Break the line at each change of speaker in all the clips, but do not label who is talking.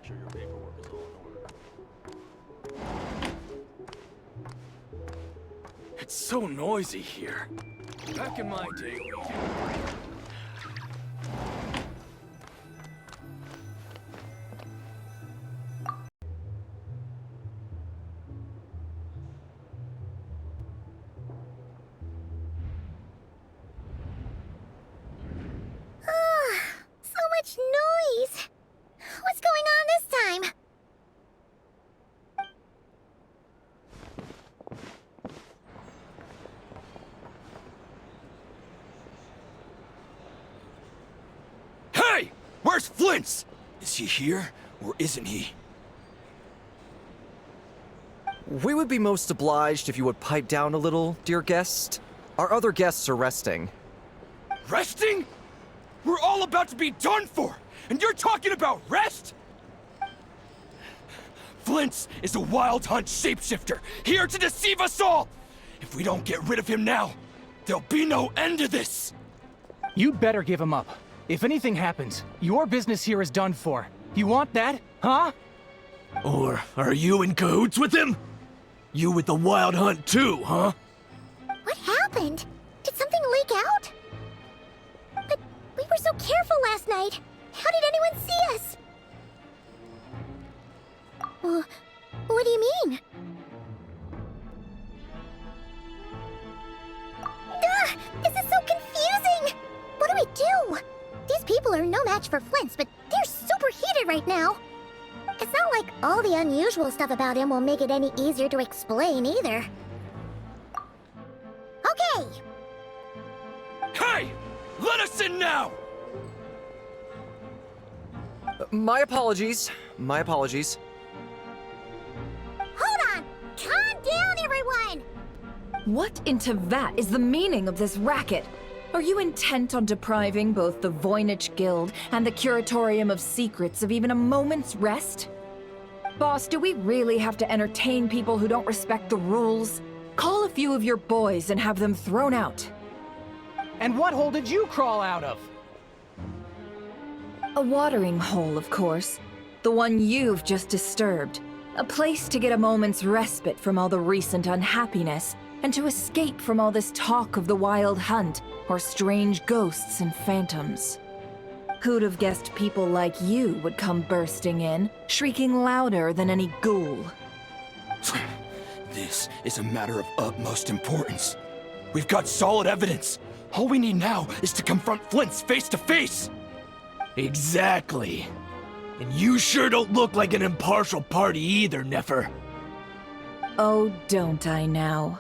sure your paperwork is all in order.
It's so noisy here. Back in my day,
So much noise! What's going on this time?
Hey! Where's Flins? Is he here, or isn't he?
We would be most obliged if you would pipe down a little, dear guest. Our other guests are resting.
Resting? We're all about to be done for, and you're talking about rest? Flint's is a wild hunt shapeshifter, here to deceive us all! If we don't get rid of him now, there'll be no end to this!
You'd better give him up. If anything happens, your business here is done for. You want that, huh?
Or are you in cahoots with him? You with the wild hunt too, huh?
What happened? Did something leak out? But we were so careful last night. How did anyone see us? What do you mean? Ugh, this is so confusing! What do we do? These people are no match for Flint's, but they're super heated right now. It's not like all the unusual stuff about him will make it any easier to explain either. Okay!
Hey! Let us in now!
My apologies. My apologies.
Hold on! Calm down, everyone!
What in Tevat is the meaning of this racket? Are you intent on depriving both the Voynich Guild and the Curatorium of Secrets of even a moment's rest? Boss, do we really have to entertain people who don't respect the rules? Call a few of your boys and have them thrown out.
And what hole did you crawl out of?
A watering hole, of course. The one you've just disturbed. A place to get a moment's respite from all the recent unhappiness, and to escape from all this talk of the wild hunt, or strange ghosts and phantoms. Who'd have guessed people like you would come bursting in, shrieking louder than any ghoul?
This is a matter of utmost importance. We've got solid evidence. All we need now is to confront Flint's face to face.
Exactly. And you sure don't look like an impartial party either, Nefer.
Oh, don't I now?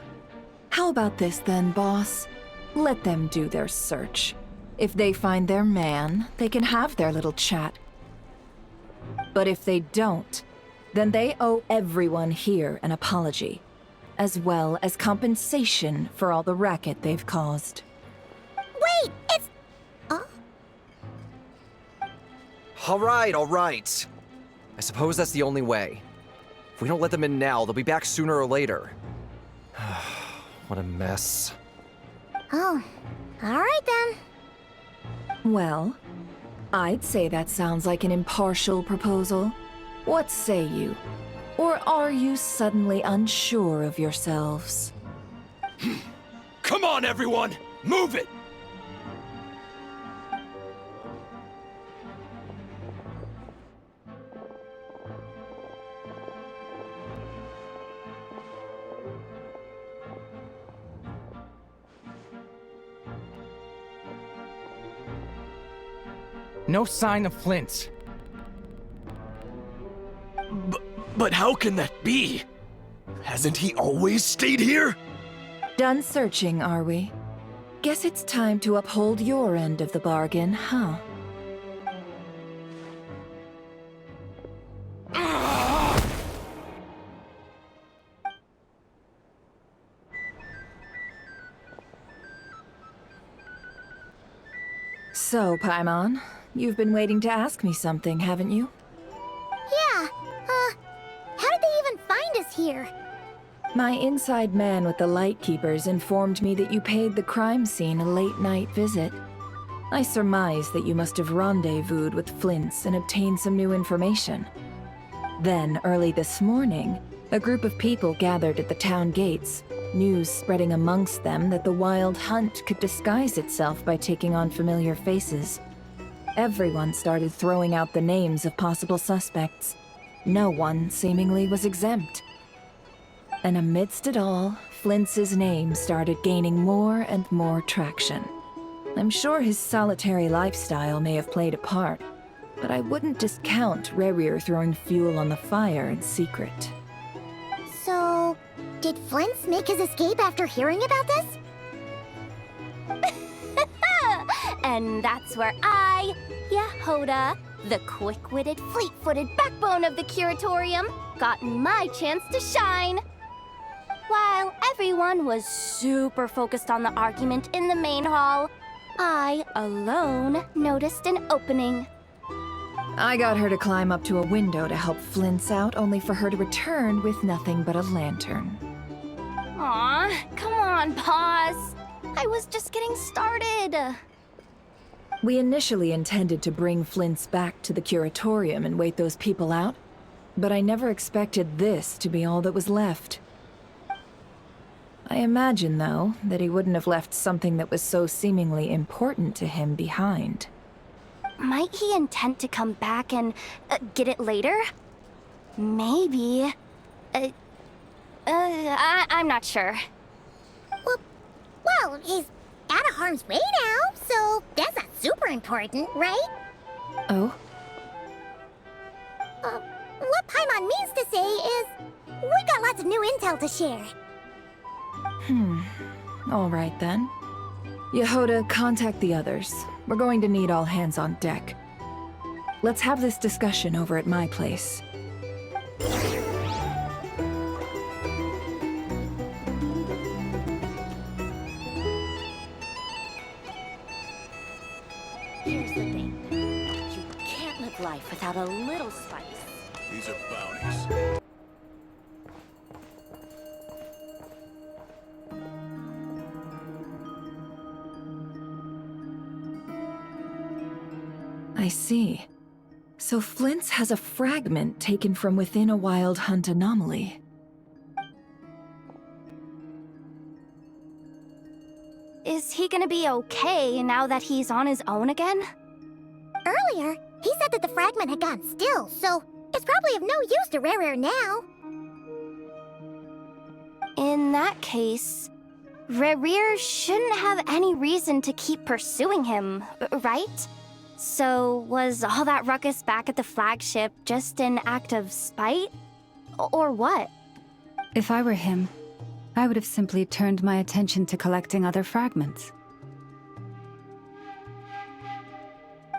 How about this then, boss? Let them do their search. If they find their man, they can have their little chat. But if they don't, then they owe everyone here an apology, as well as compensation for all the racket they've caused.
Wait, it's...
All right. I suppose that's the only way. If we don't let them in now, they'll be back sooner or later. What a mess.
Oh, alright then.
Well, I'd say that sounds like an impartial proposal. What say you? Or are you suddenly unsure of yourselves?
Come on, everyone! Move it!
No sign of Flint's.
But how can that be? Hasn't he always stayed here?
Done searching, are we? Guess it's time to uphold your end of the bargain, huh? So, Paimon, you've been waiting to ask me something, haven't you?
Yeah, how did they even find us here?
My inside man with the Lightkeepers informed me that you paid the crime scene a late-night visit. I surmise that you must have rendezvoused with Flint's and obtained some new information. Then, early this morning, a group of people gathered at the town gates, news spreading amongst them that the wild hunt could disguise itself by taking on familiar faces. Everyone started throwing out the names of possible suspects. No one, seemingly, was exempt. And amidst it all, Flints's name started gaining more and more traction. I'm sure his solitary lifestyle may have played a part, but I wouldn't discount Rerir throwing fuel on the fire in secret.
So, did Flint's make his escape after hearing about this?
And that's where I, Yehoda, the quick-witted, fleet-footed backbone of the Curatorium, got my chance to shine. While everyone was super focused on the argument in the main hall, I, alone, noticed an opening.
I got her to climb up to a window to help Flint's out, only for her to return with nothing but a lantern.
Aw, come on, Pause. I was just getting started.
We initially intended to bring Flint's back to the Curatorium and wait those people out, but I never expected this to be all that was left. I imagine, though, that he wouldn't have left something that was so seemingly important to him behind.
Might he intend to come back and get it later? Maybe. I'm not sure.
Well, he's out of harm's way now, so that's not super important, right?
Oh?
What Paimon means to say is, we got lots of new intel to share.
All right then. Yehoda, contact the others. We're going to need all hands on deck. Let's have this discussion over at my place.
Here's the thing. You can't live life without a little spice.
These are bounties.
I see. So Flint's has a fragment taken from within a wild hunt anomaly.
Is he gonna be okay now that he's on his own again?
Earlier, he said that the fragment had gone still, so it's probably of no use to Rerir now.
In that case, Rerir shouldn't have any reason to keep pursuing him, right? So, was all that ruckus back at the flagship just an act of spite? Or what?
If I were him, I would have simply turned my attention to collecting other fragments.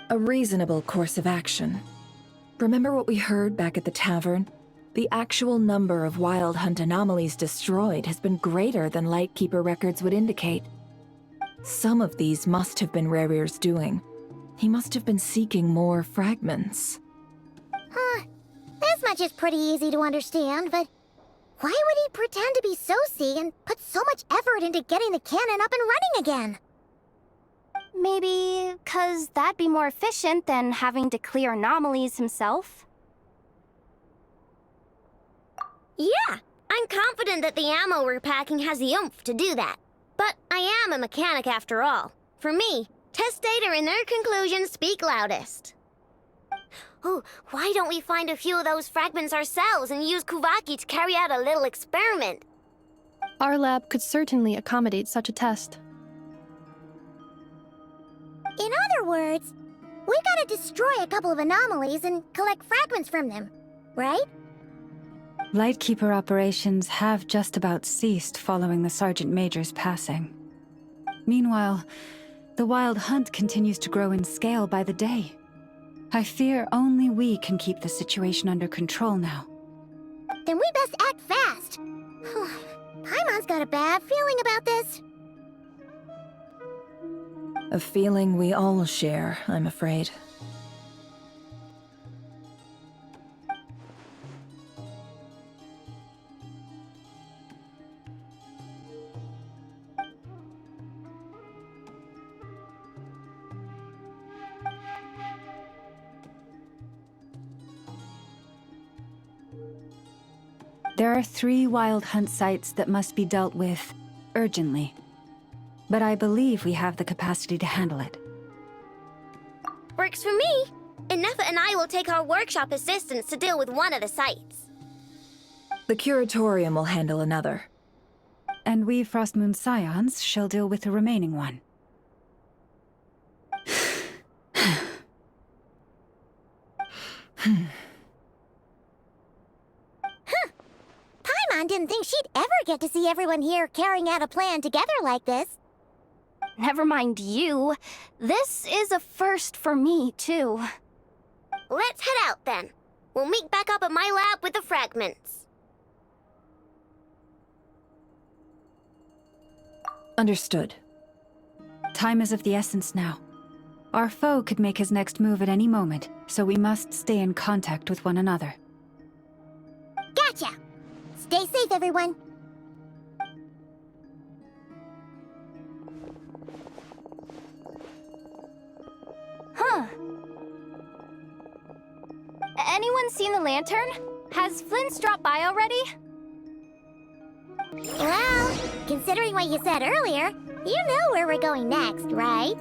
A reasonable course of action. Remember what we heard back at the tavern? The actual number of wild hunt anomalies destroyed has been greater than Lightkeeper records would indicate. Some of these must have been Rerir's doing. He must have been seeking more fragments.
This much is pretty easy to understand, but why would he pretend to be Soci and put so much effort into getting the cannon up and running again?
Maybe 'cause that'd be more efficient than having to clear anomalies himself?
Yeah, I'm confident that the ammo we're packing has the oomph to do that. But I am a mechanic after all. For me, test data and their conclusions speak loudest. Ooh, why don't we find a few of those fragments ourselves and use Kuvaki to carry out a little experiment?
Our lab could certainly accommodate such a test.
In other words, we gotta destroy a couple of anomalies and collect fragments from them, right?
Lightkeeper operations have just about ceased following the Sergeant Major's passing. Meanwhile, the wild hunt continues to grow in scale by the day. I fear only we can keep the situation under control now.
Then we best act fast. Paimon's got a bad feeling about this.
A feeling we all share, I'm afraid.
There are 3 wild hunt sites that must be dealt with urgently. But I believe we have the capacity to handle it.
Works for me. Nefa and I will take our workshop assistants to deal with one of the sites.
The curatorium will handle another.
And we Frostmoon Scions shall deal with the remaining one.
Paimon didn't think she'd ever get to see everyone here carrying out a plan together like this.
Never mind you. This is a first for me, too.
Let's head out then. We'll meet back up at my lab with the fragments.
Understood.
Time is of the essence now. Our foe could make his next move at any moment, so we must stay in contact with one another.
Gotcha! Stay safe, everyone.
Huh. Anyone seen the lantern? Has Flins dropped by already?
Well, considering what you said earlier, you know where we're going next, right?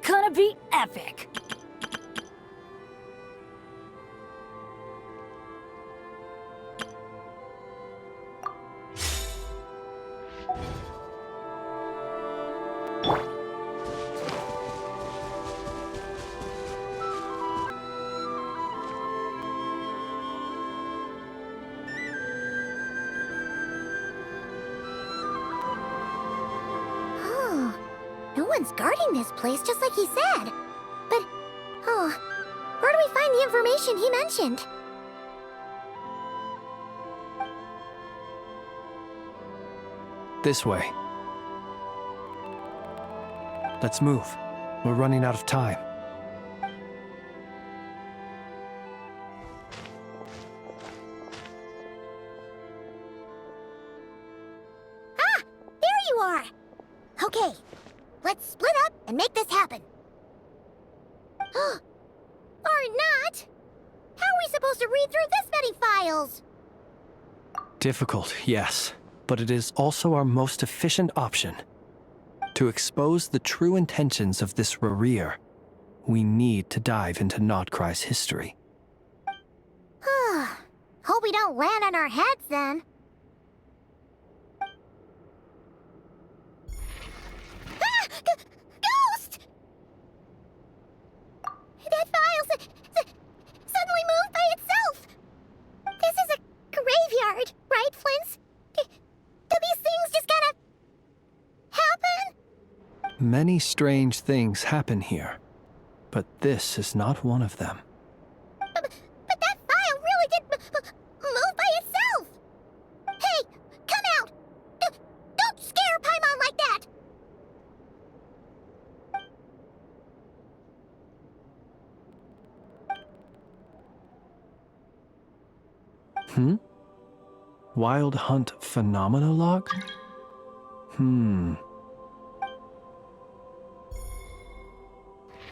Gonna be epic!
No one's guarding this place, just like he said. But, where do we find the information he mentioned?
This way. Let's move. We're running out of time.
Ah! There you are! Okay. Let's split up and make this happen. Or not! How are we supposed to read through this many files?
Difficult, yes, but it is also our most efficient option. To expose the true intentions of this Rereer, we need to dive into Nod-krai's history.
Hope we don't land on our heads then. Ghost! That file suddenly moved by itself. This is a graveyard, right, Flins? Do these things just kind of happen?
Many strange things happen here, but this is not one of them.
But that file really did move by itself. Hey, come out! Don't scare Paimon like that!
Wild Hunt Phenomenologue?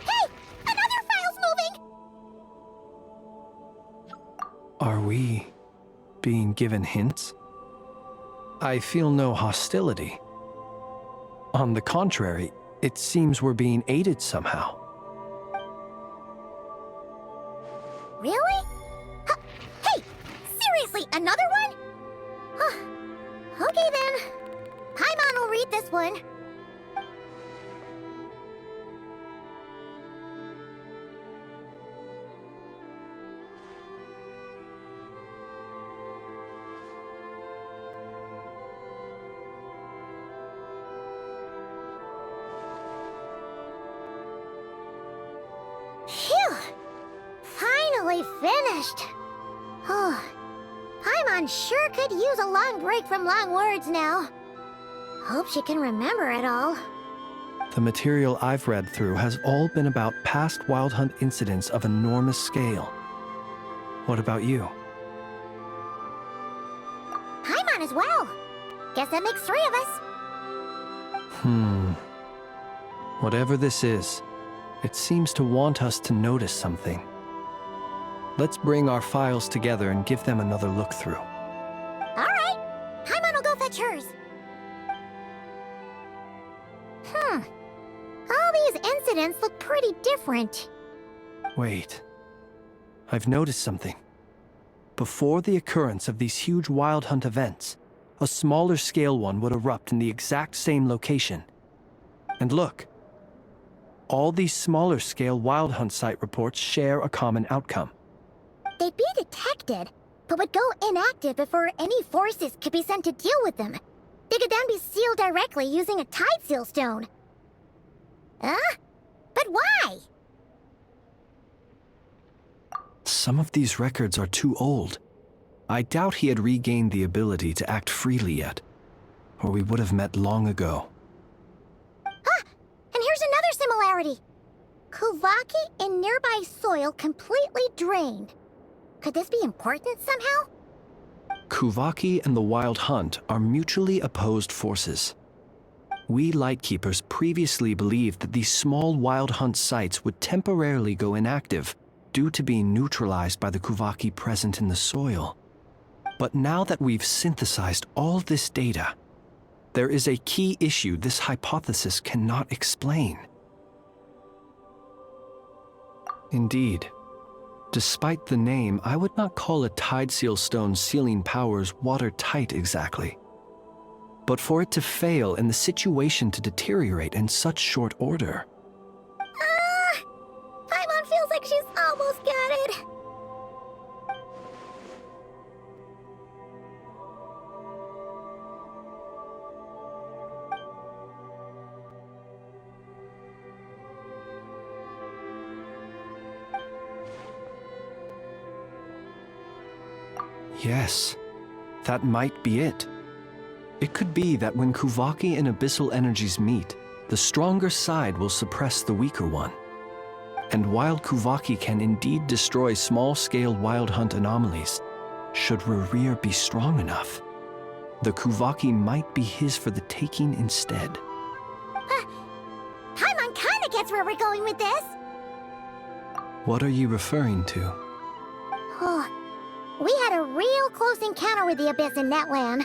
Hey! Another file's moving!
Are we being given hints? I feel no hostility. On the contrary, it seems we're being aided somehow.
Really? Hey! Seriously, another one? Okay then. Paimon will read this one. Phew! Finally finished! Oh, Paimon sure could use a long break from long words now. Hope she can remember it all.
The material I've read through has all been about past Wild Hunt incidents of enormous scale. What about you?
Paimon as well. Guess that makes 3 of us.
Whatever this is, it seems to want us to notice something. Let's bring our files together and give them another look through.
All right. Paimon will go fetch hers. All these incidents look pretty different.
Wait. I've noticed something. Before the occurrence of these huge Wild Hunt events, a smaller scale one would erupt in the exact same location. And look. All these smaller scale Wild Hunt site reports share a common outcome.
They'd be detected, but would go inactive before any forces could be sent to deal with them. They could then be sealed directly using a tide seal stone. Huh? But why?
Some of these records are too old. I doubt he had regained the ability to act freely yet, or we would have met long ago.
Ah! And here's another similarity. Kuvaki in nearby soil completely drained. Could this be important somehow?
Kuvaki and the Wild Hunt are mutually opposed forces. We Lightkeepers previously believed that these small Wild Hunt sites would temporarily go inactive due to being neutralized by the Kuvaki present in the soil. But now that we've synthesized all this data, there is a key issue this hypothesis cannot explain. Indeed. Despite the name, I would not call a tide seal stone's sealing powers watertight exactly. But for it to fail and the situation to deteriorate in such short order.
Paimon feels like she's almost got it.
Yes, that might be it. It could be that when Kuvaki and Abyssal energies meet, the stronger side will suppress the weaker one. And while Kuvaki can indeed destroy small-scale Wild Hunt anomalies, should Rerir be strong enough, the Kuvaki might be his for the taking instead.
Paimon kinda gets where we're going with this.
What are you referring to?
Oh, we had a real close encounter with the Abyss in Netland.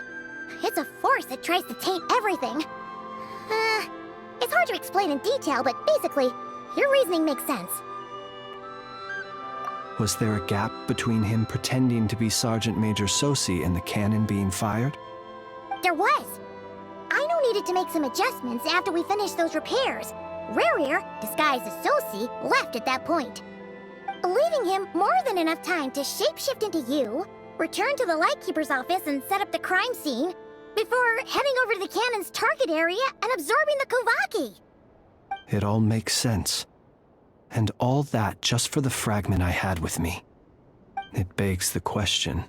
It's a force that tries to taint everything. It's hard to explain in detail, but basically, your reasoning makes sense.
Was there a gap between him pretending to be Sergeant Major Sosi and the cannon being fired?
There was. Aino needed to make some adjustments after we finished those repairs. Rerir, disguised as Sosi, left at that point, leaving him more than enough time to shapeshift into you, return to the Lightkeeper's office and set up the crime scene, before heading over to the cannon's target area and absorbing the Kuvaki.
It all makes sense. And all that just for the fragment I had with me. It begs the question,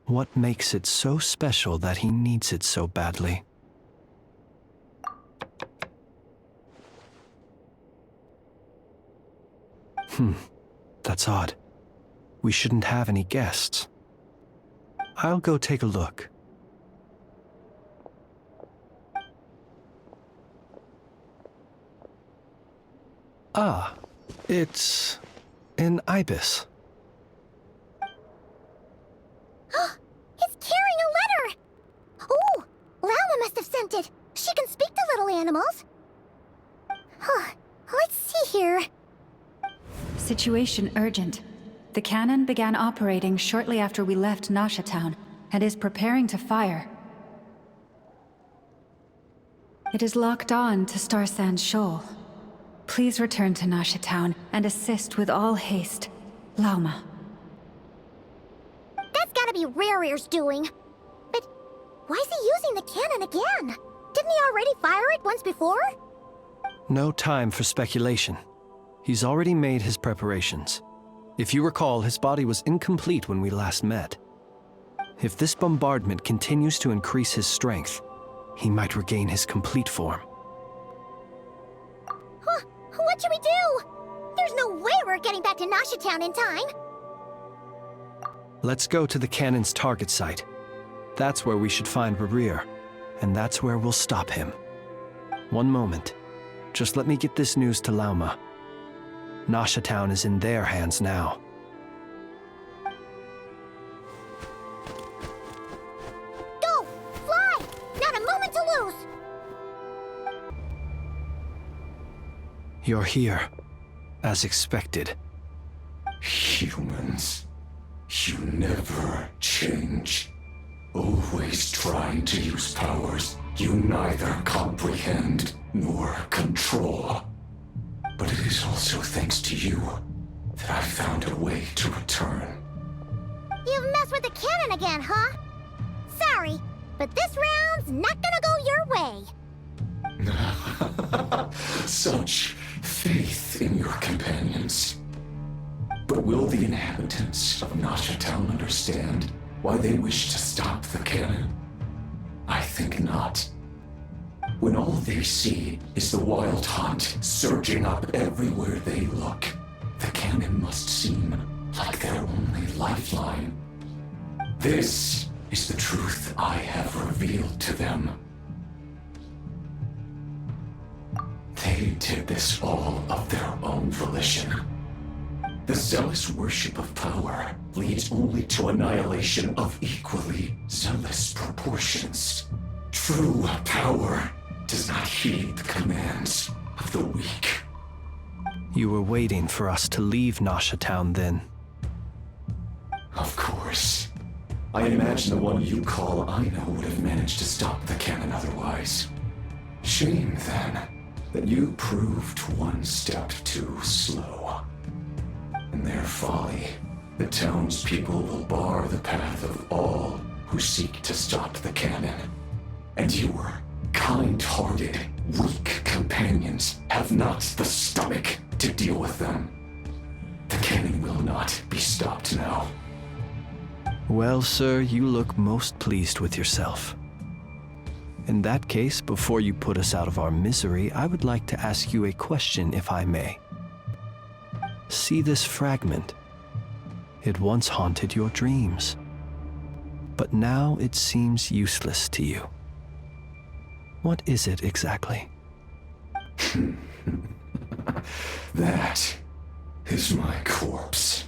what makes it so special that he needs it so badly? That's odd. We shouldn't have any guests. I'll go take a look. Ah, it's an ibis.
It's carrying a letter! Oh, Lama must have sent it. She can speak to little animals. Let's see here.
Situation urgent. The cannon began operating shortly after we left Nasha Town and is preparing to fire. It is locked on to Star Sand Shoal. Please return to Nasha Town and assist with all haste. Lauma.
That's gotta be Rerear's doing. But why is he using the cannon again? Didn't he already fire it once before?
No time for speculation. He's already made his preparations. If you recall, his body was incomplete when we last met. If this bombardment continues to increase his strength, he might regain his complete form.
Huh, what should we do? There's no way we're getting back to Nasha Town in time.
Let's go to the cannon's target site. That's where we should find Rerear, and that's where we'll stop him. One moment. Just let me get this news to Lauma. Nasha Town is in their hands now.
Go! Fly! Not a moment to lose!
You're here, as expected.
Humans, you never change. Always trying to use powers you neither comprehend nor control. But it is also thanks to you that I found a way to return.
You've messed with the cannon again, huh? Sorry, but this round's not gonna go your way.
Such faith in your companions. But will the inhabitants of Nasha Town understand why they wish to stop the cannon? I think not. When all they see is the wild hunt surging up everywhere they look, the cannon must seem like their only lifeline. This is the truth I have revealed to them. They did this all of their own volition. The zealous worship of power leads only to annihilation of equally zealous proportions. True power does not heed the commands of the weak.
You were waiting for us to leave Nasha Town then.
Of course. I imagine the one you call Aina would have managed to stop the cannon otherwise. Shame, then, that you proved one step too slow. In their folly, the townspeople will bar the path of all who seek to stop the cannon. And your kind-hearted, weak companions have not the stomach to deal with them. The cannon will not be stopped now.
Well, sir, you look most pleased with yourself. In that case, before you put us out of our misery, I would like to ask you a question, if I may. See this fragment? It once haunted your dreams, but now it seems useless to you. What is it exactly?
That is my corpse.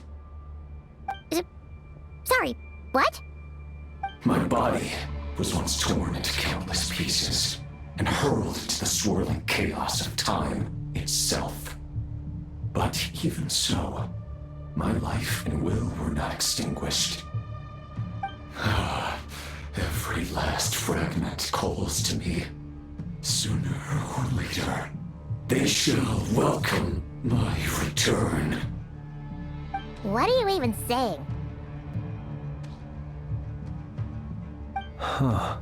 Sorry, what?
My body was once torn into countless pieces and hurled into the swirling chaos of time itself. But even so, my life and will were not extinguished. Every last fragment calls to me. Sooner or later, they shall welcome my return.
What are you even saying?
Huh.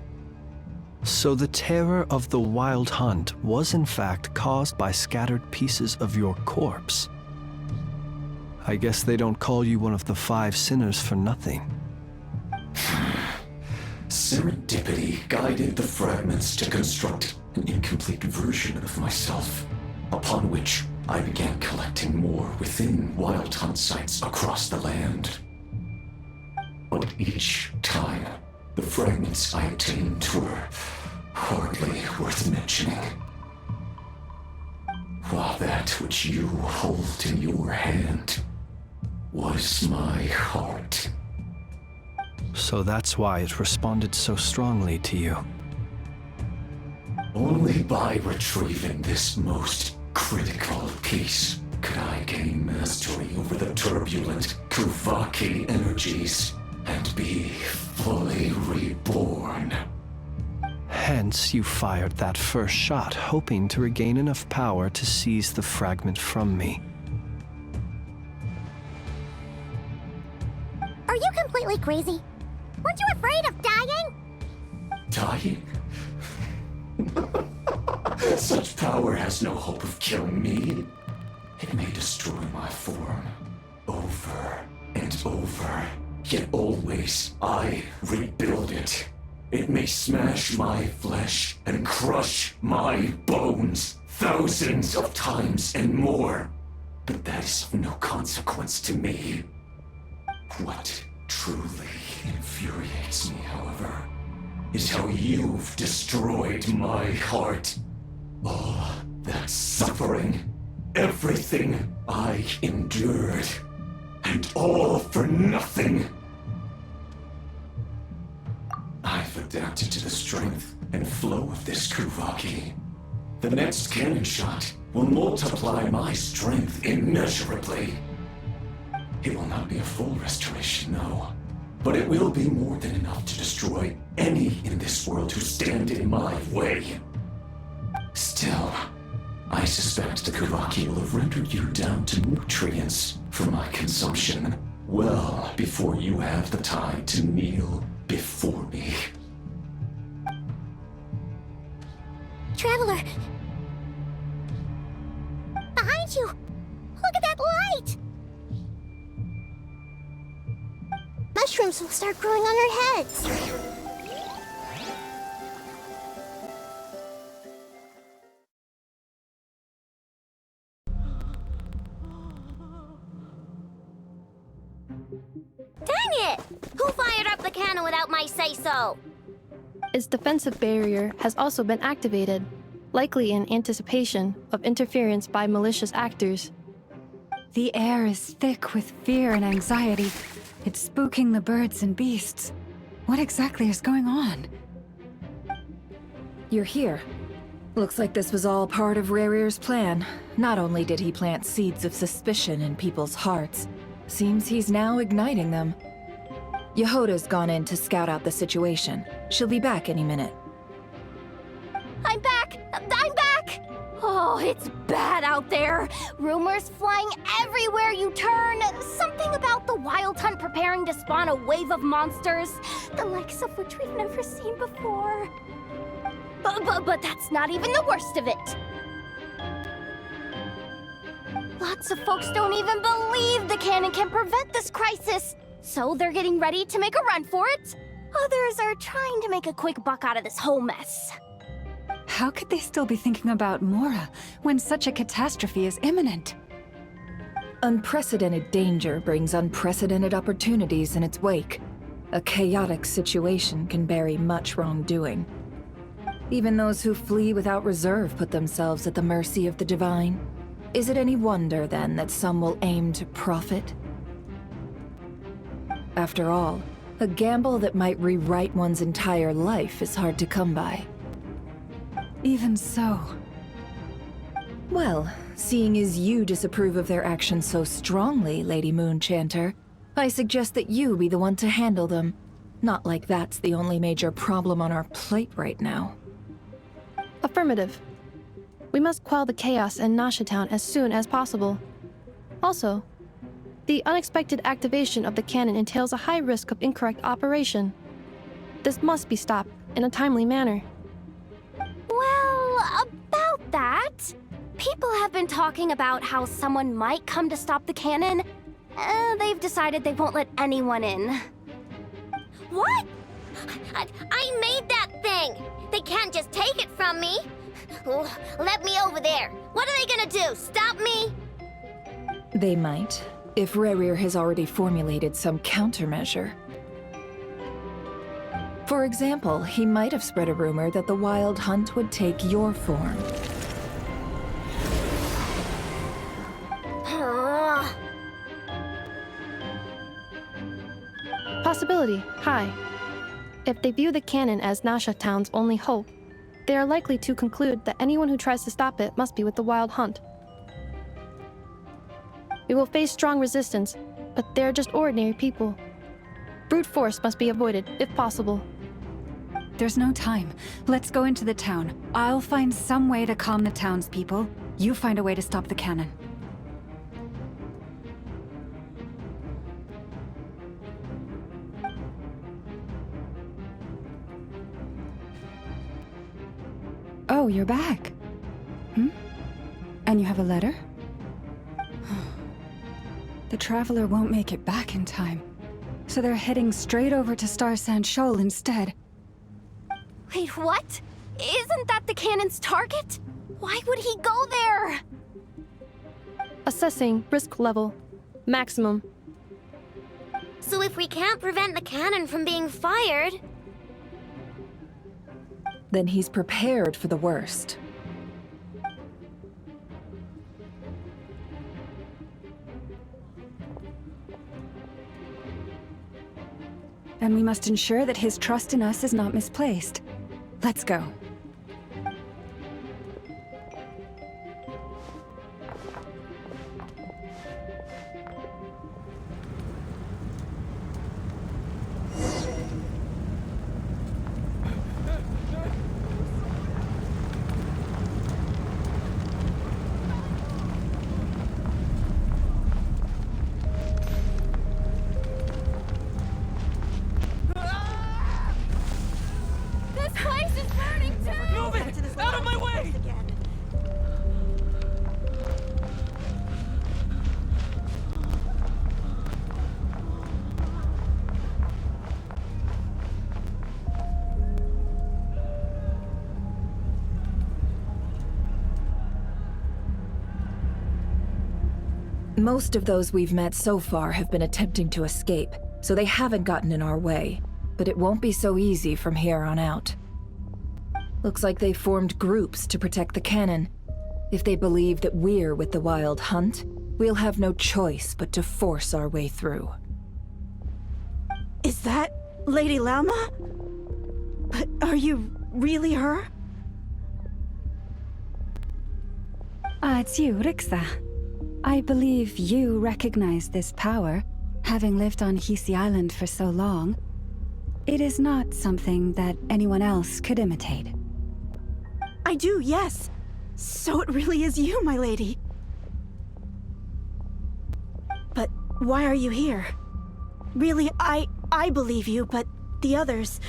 So the terror of the wild hunt was in fact caused by scattered pieces of your corpse. I guess they don't call you one of the 5 sinners for nothing.
Serendipity guided the fragments to construct an incomplete version of myself, upon which I began collecting more within wild hunt sites across the land. But each time, the fragments I obtained were hardly worth mentioning. While that which you hold in your hand was my heart.
So that's why it responded so strongly to you.
Only by retrieving this most critical piece could I gain mastery over the turbulent Kuvaki energies and be fully reborn.
Hence, you fired that first shot, hoping to regain enough power to seize the fragment from me.
Are you completely crazy? Weren't you afraid of dying?
Dying? Such power has no hope of killing me. It may destroy my form over and over, yet always I rebuild it. It may smash my flesh and crush my bones thousands of times and more, but that is of no consequence to me. What truly infuriates me, however, is how you've destroyed my heart. All that suffering, everything I endured, and all for nothing. I've adapted to the strength and flow of this Kuvaki. The next cannon shot will multiply my strength immeasurably. It will not be a full restoration, no, but it will be more than enough to destroy any in this world who stand in my way. Still, I suspect the Kuvaki will have rendered you down to nutrients for my consumption well before you have the time to kneel before me.
Traveler! Behind you! Look at that light! Mushrooms will start growing on our heads!
Dang it! Who fired up the cannon without my say-so?
Its defensive barrier has also been activated, likely in anticipation of interference by malicious actors.
The air is thick with fear and anxiety. It's spooking the birds and beasts. What exactly is going on?
You're here. Looks like this was all part of Rarir's plan. Not only did he plant seeds of suspicion in people's hearts, seems he's now igniting them. Yehoda's gone in to scout out the situation. She'll be back any minute.
I'm back! I'm back! Oh, it's bad out there. Rumors flying everywhere you turn. Something about the Wild Hunt preparing to spawn a wave of monsters, the likes of which we've never seen before. But that's not even the worst of it. Lots of folks don't even believe the cannon can prevent this crisis, so they're getting ready to make a run for it. Others are trying to make a quick buck out of this whole mess.
How could they still be thinking about Mora when such a catastrophe is imminent?
Unprecedented danger brings unprecedented opportunities in its wake. A chaotic situation can bury much wrongdoing. Even those who flee without reserve put themselves at the mercy of the divine. Is it any wonder, then, that some will aim to profit? After all, a gamble that might rewrite one's entire life is hard to come by.
Even so.
Well, seeing as you disapprove of their actions so strongly, Lady Moonchanter, I suggest that you be the one to handle them. Not like that's the only major problem on our plate right now.
Affirmative. We must quell the chaos in Nasha Town as soon as possible. Also, the unexpected activation of the cannon entails a high risk of incorrect operation. This must be stopped in a timely manner.
Well, about that, people have been talking about how someone might come to stop the cannon. They've decided they won't let anyone in.
What? I made that thing! They can't just take it from me! Oh, let me over there! What are they gonna do? Stop me?
They might, if Rarir has already formulated some countermeasure. For example, he might have spread a rumor that the Wild Hunt would take your form.
Possibility high. If they view the cannon as Nasha Town's only hope, they are likely to conclude that anyone who tries to stop it must be with the Wild Hunt. We will face strong resistance, but they're just ordinary people. Brute force must be avoided, if possible.
There's no time. Let's go into the town. I'll find some way to calm the townspeople. You find a way to stop the cannon. Oh, you're back. And you have a letter? The Traveler won't make it back in time. So they're heading straight over to Star Sand Shoal instead.
Wait, what? Isn't that the cannon's target? Why would he go there?
Assessing risk level. Maximum.
So if we can't prevent the cannon from being fired...
Then he's prepared for the worst.
And we must ensure that his trust in us is not misplaced. Let's go.
Most of those we've met so far have been attempting to escape, so they haven't gotten in our way. But it won't be so easy from here on out. Looks like they formed groups to protect the cannon. If they believe that we're with the Wild Hunt, we'll have no choice but to force our way through.
Is that Lady Lama? But are you really her?
It's you, Rixa. I believe you recognize this power, having lived on Hisi Island for so long. It is not something that anyone else could imitate.
I do, yes. So it really is you, my lady. But why are you here? Really, I believe you, but the others,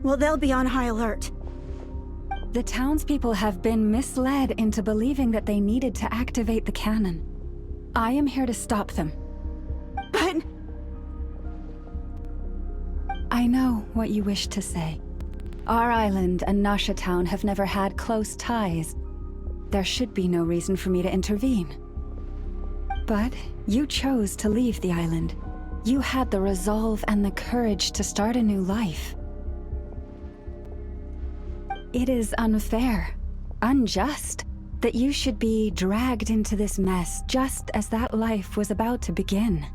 well, they'll be on high alert.
The townspeople have been misled into believing that they needed to activate the cannon. I am here to stop them.
But...
I know what you wish to say. Our island and Nasha Town have never had close ties. There should be no reason for me to intervene. But you chose to leave the island. You had the resolve and the courage to start a new life. It is unfair, unjust, that you should be dragged into this mess just as that life was about to begin.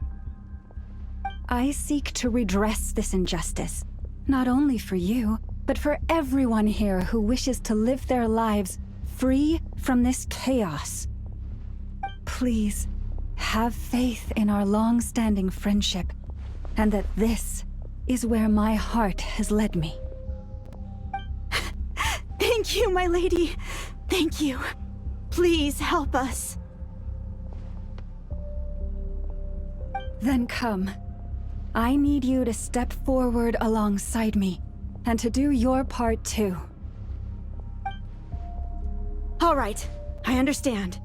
I seek to redress this injustice, not only for you, but for everyone here who wishes to live their lives free from this chaos. Please, have faith in our long-standing friendship, and that this is where my heart has led me.
Thank you, my lady. Thank you. Please help us.
Then come. I need you to step forward alongside me, and to do your part too.
All right, I understand.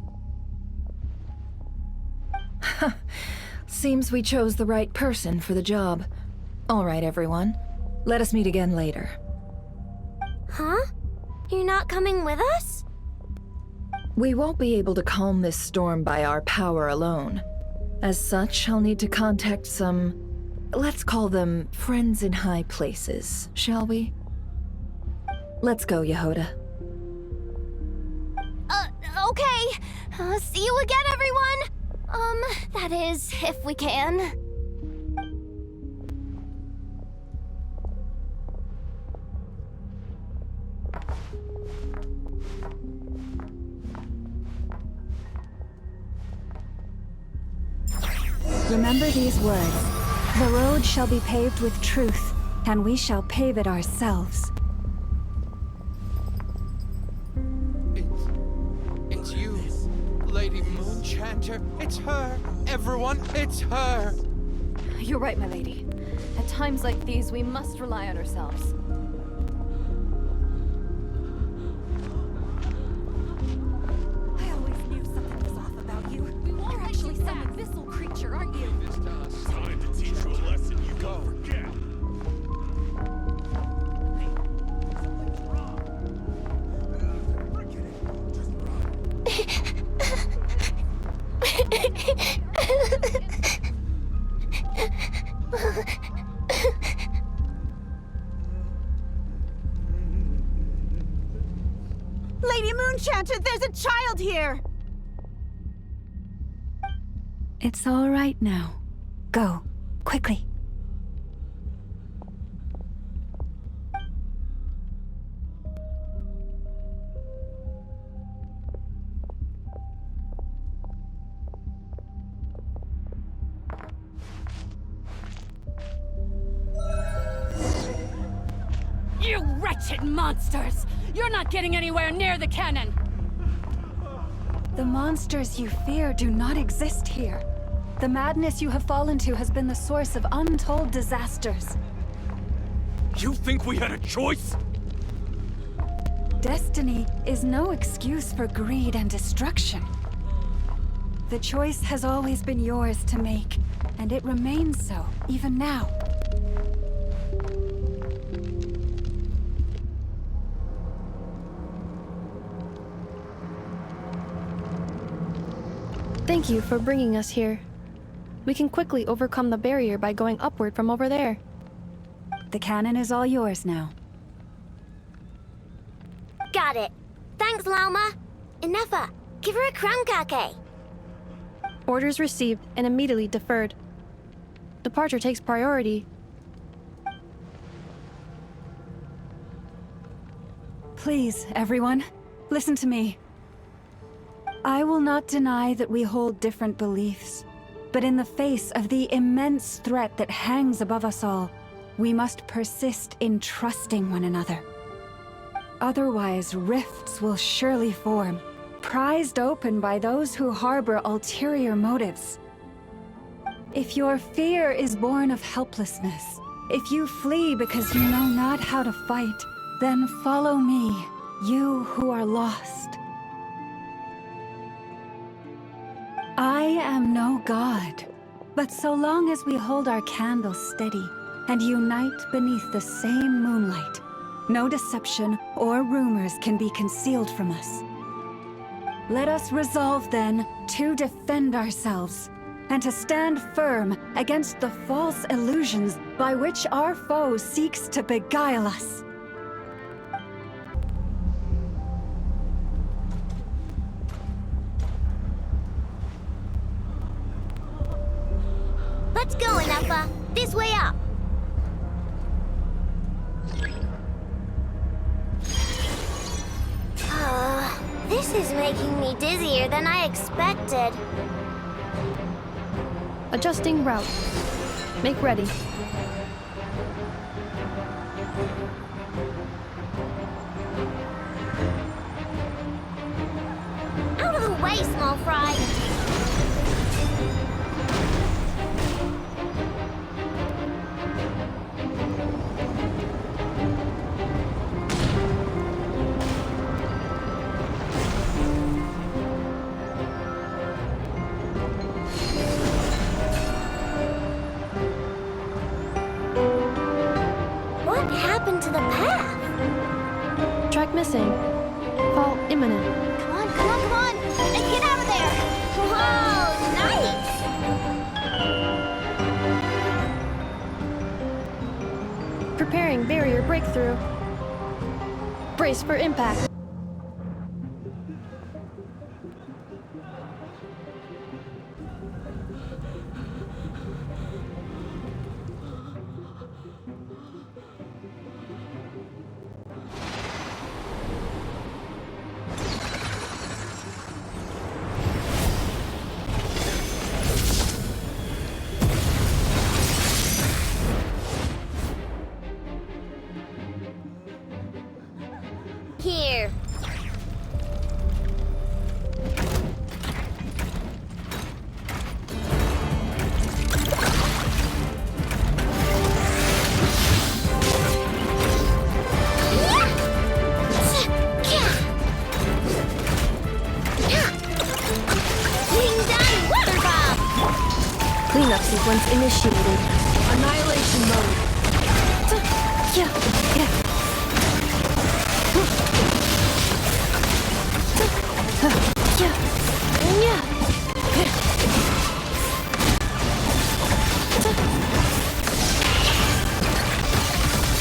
Seems we chose the right person for the job. All right, everyone. Let us meet again later.
Huh? You're not coming with us?
We won't be able to calm this storm by our power alone. As such, I'll need to contact some... let's call them friends in high places, shall we? Let's go, Yehoda.
Okay. See you again, everyone! That is, if we can.
Remember these words. The road shall be paved with truth, and we shall pave it ourselves.
Enchanter, it's her. Everyone, it's her.
You're right, my lady. At times like these, we must rely on ourselves.
I always knew something was off about you. You're actually some abyssal creature, aren't you?
Time to teach you a lesson you won't forget.
Lady Moonchanter, there's a child here!
It's all right now. Go, quickly.
You wretched monsters! You're not getting anywhere near the cannon!
The monsters you fear do not exist here. The madness you have fallen to has been the source of untold disasters.
You think we had a choice?
Destiny is no excuse for greed and destruction. The choice has always been yours to make, and it remains so, even now.
Thank you for bringing us here. We can quickly overcome the barrier by going upward from over there.
The cannon is all yours now.
Got it. Thanks, Lauma. Enough. Give her a crown cake.
Orders received and immediately deferred. Departure takes priority.
Please, everyone, listen to me. I will not deny that we hold different beliefs, but in the face of the immense threat that hangs above us all, we must persist in trusting one another. Otherwise, rifts will surely form, prized open by those who harbor ulterior motives. If your fear is born of helplessness, if you flee because you know not how to fight, then follow me, you who are lost. I am no god, but so long as we hold our candles steady and unite beneath the same moonlight, no deception or rumors can be concealed from us. Let us resolve, then, to defend ourselves, and to stand firm against the false illusions by which our foe seeks to beguile us.
Let's go, Enough. This way up. This is making me dizzier than I expected.
Adjusting route. Make ready.
Out of the way, small fry. To the path.
Track missing. Fall imminent.
Come on, come on, come on! And get out of there! Whoa, nice!
Preparing barrier breakthrough. Brace for impact.
Here,
Cleanup sequence initiated.
Annihilation mode.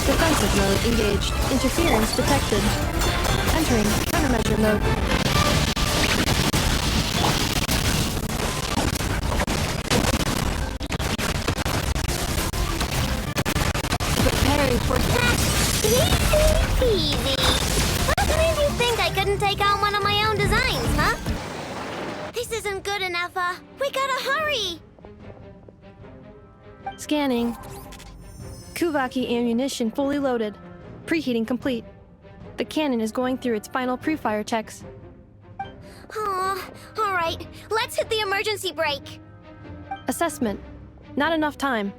Defensive mode engaged. Interference detected. Entering countermeasure mode.
Preparing for easy. What made you think I couldn't take out one of my own designs, huh? This isn't good enough, we gotta hurry!
Scanning. Kuvaki ammunition fully loaded. Preheating complete. The cannon is going through its final pre-fire checks.
Oh, alright. Let's hit the emergency brake.
Assessment. Not enough time.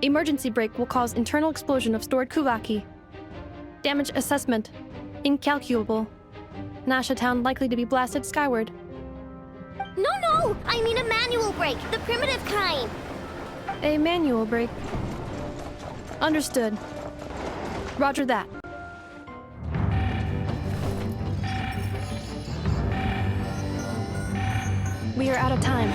Emergency brake will cause internal explosion of stored Kuvaki. Damage assessment. Incalculable. Nasha Town likely to be blasted skyward.
No! I mean a manual brake, the primitive kind.
A manual brake. Understood. Roger that. We are out of time.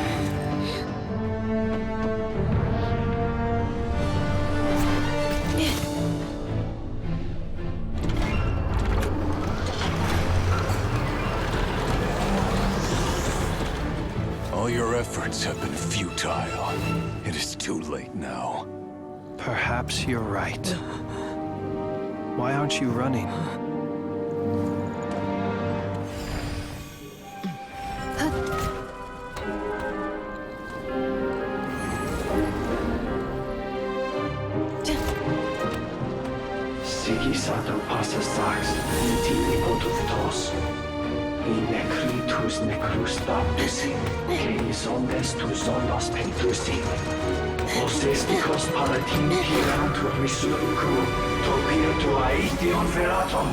All your efforts have been futile. It is too late now.
Perhaps you're right. Why aren't you running?
Sigisato passa sax, intimi potuftos. I necritus necrus baptusi, que ondes tu zonos pentusi. Osesticos palatin pirantur risurcu, topir tu aetion veratum.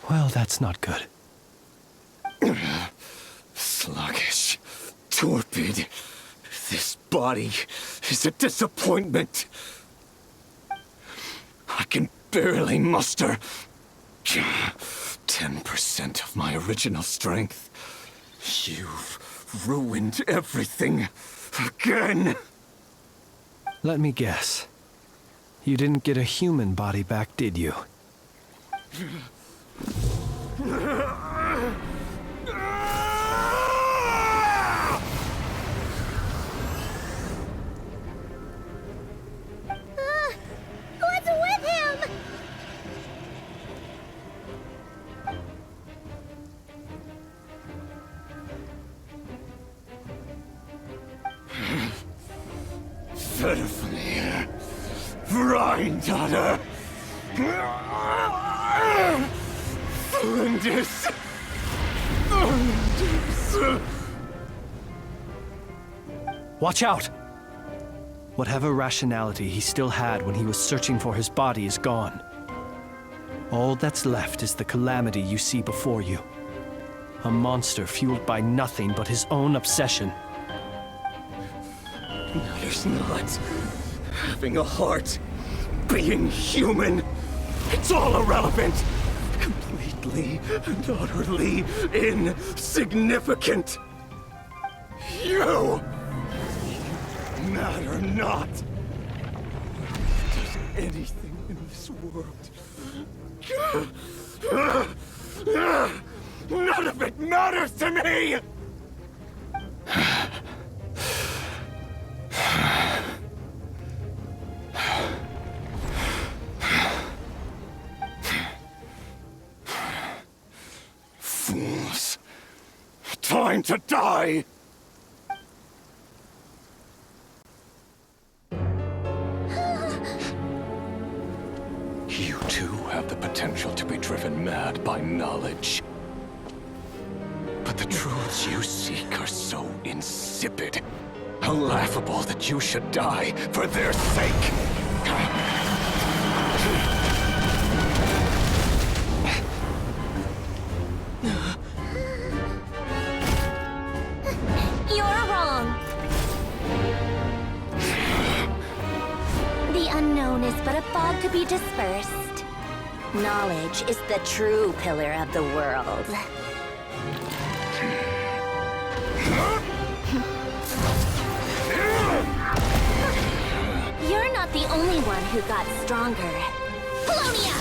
Well, that's not good.
Sluggish. Torpid. This body is a disappointment. I can barely muster 10% of my original strength. You've ruined everything again.
Let me guess. You didn't get a human body back, did you?
What's with him?
Granddaughter! Flinders!
Watch out! Whatever rationality he still had when he was searching for his body is gone. All that's left is the calamity you see before you. A monster fueled by nothing but his own obsession.
There's not having a heart, being human. It's all irrelevant. Completely and utterly insignificant. You matter not. Does anything in this world. None of it matters to me! Fools. Time to die! You too have the potential to be driven mad by knowledge. But the truths you seek are so insipid, how laughable that you should die for their sake.
You're wrong. The unknown is but a fog to be dispersed. Knowledge is the true pillar of the world. You're not the only one who got stronger. Polonia!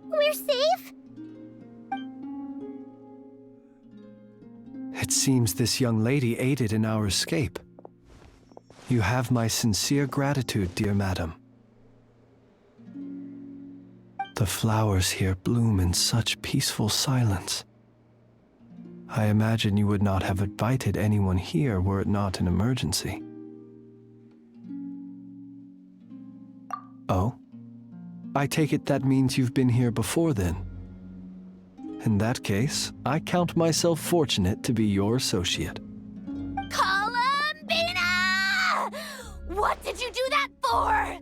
We're safe?
It seems this young lady aided in our escape. You have my sincere gratitude, dear madam. The flowers here bloom in such peaceful silence. I imagine you would not have invited anyone here were it not an emergency. Oh? I take it that means you've been here before then. In that case, I count myself fortunate to be your associate.
Columbina! What did you do that for?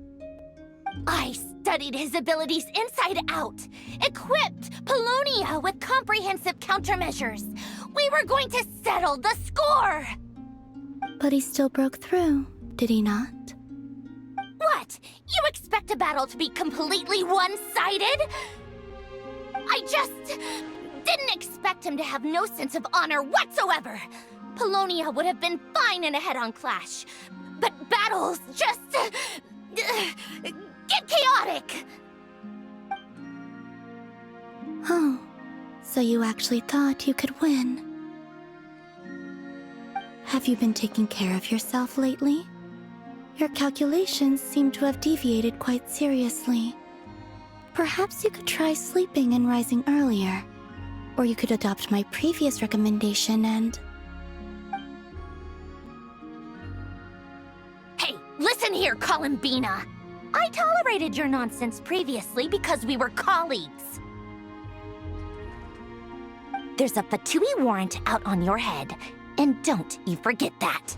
I studied his abilities inside out, equipped Polonia with comprehensive countermeasures. We were going to settle the score!
But he still broke through, did he not?
What? You expect a battle to be completely one-sided? I just didn't expect him to have no sense of honor whatsoever. Polonia would have been fine in a head-on clash. But battles just... get chaotic!
Oh, so you actually thought you could win. Have you been taking care of yourself lately? Your calculations seem to have deviated quite seriously. Perhaps you could try sleeping and rising earlier. Or you could adopt my previous recommendation and...
Hey, listen here, Columbina! I tolerated your nonsense previously because we were colleagues. There's a Fatui warrant out on your head, and don't you forget that.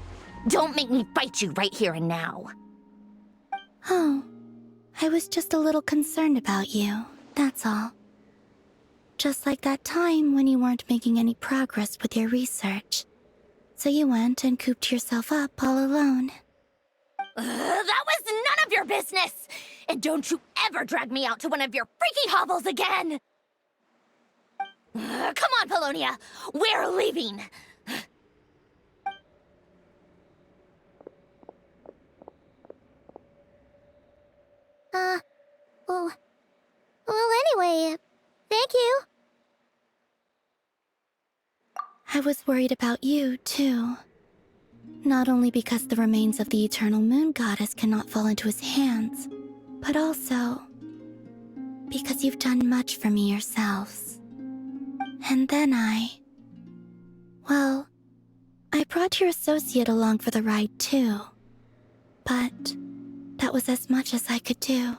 Don't make me fight you right here and now.
Oh, I was just a little concerned about you, that's all. Just like that time when you weren't making any progress with your research. So you went and cooped yourself up all alone.
That was none of your business! And don't you ever drag me out to one of your freaky hovels again! Come on, Polonia! We're leaving!
Well, anyway, thank you. I was worried about you, too. Not only because the remains of the Eternal Moon Goddess cannot fall into his hands, but also because you've done much for me yourselves. And then well, I brought your associate along for the ride, too. But that was as much as I could do.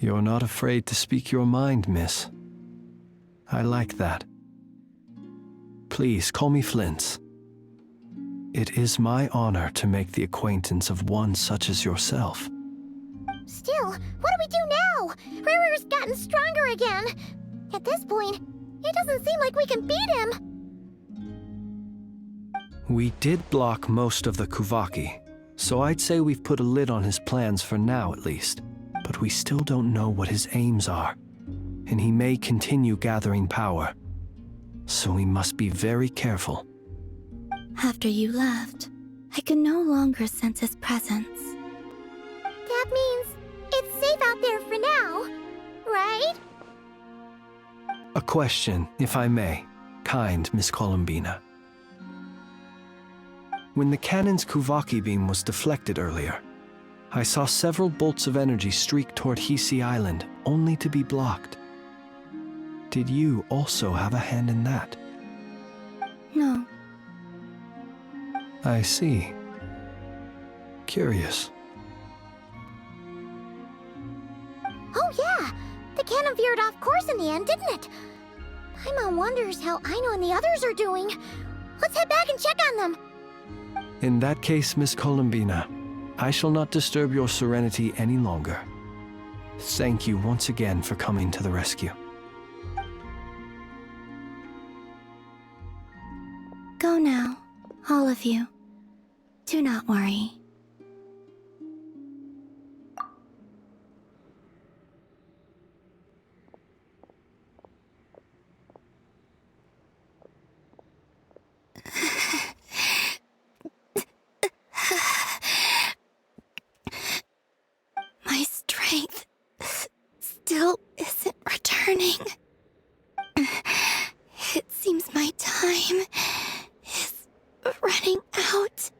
You're not afraid to speak your mind, miss. I like that. Please call me Flins. It is my honor to make the acquaintance of one such as yourself.
Still, what do we do now? Rirer's gotten stronger again. At this point, it doesn't seem like we can beat him.
We did block most of the Kuvaki, so I'd say we've put a lid on his plans for now at least. But we still don't know what his aims are, and he may continue gathering power. So we must be very careful.
After you left, I could no longer sense his presence. That means it's safe out there for now, right?
A question, if I may, kind Miss Columbina. When the cannon's Kuvaki beam was deflected earlier, I saw several bolts of energy streak toward Hisi Island, only to be blocked. Did you also have a hand in that?
No.
I see. Curious.
Oh yeah! The cannon veered off course in the end, didn't it? Paimon wonders how Aino and the others are doing. Let's head back and check on them.
In that case, Miss Columbina, I shall not disturb your serenity any longer. Thank you once again for coming to the rescue.
Go now, all of you. Do not worry. My strength still isn't returning. It seems my time is running out.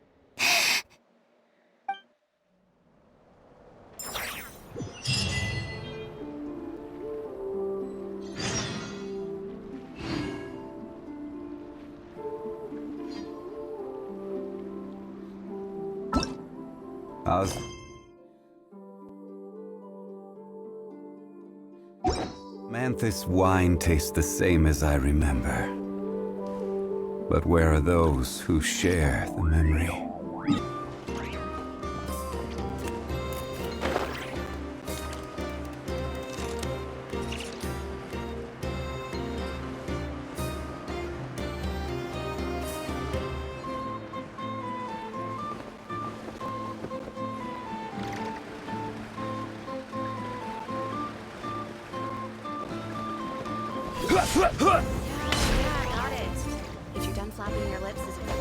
Manthis wine tastes the same as I remember. But where are those who share the memory?
Yeah, I got it. If you're done flapping your lips, is it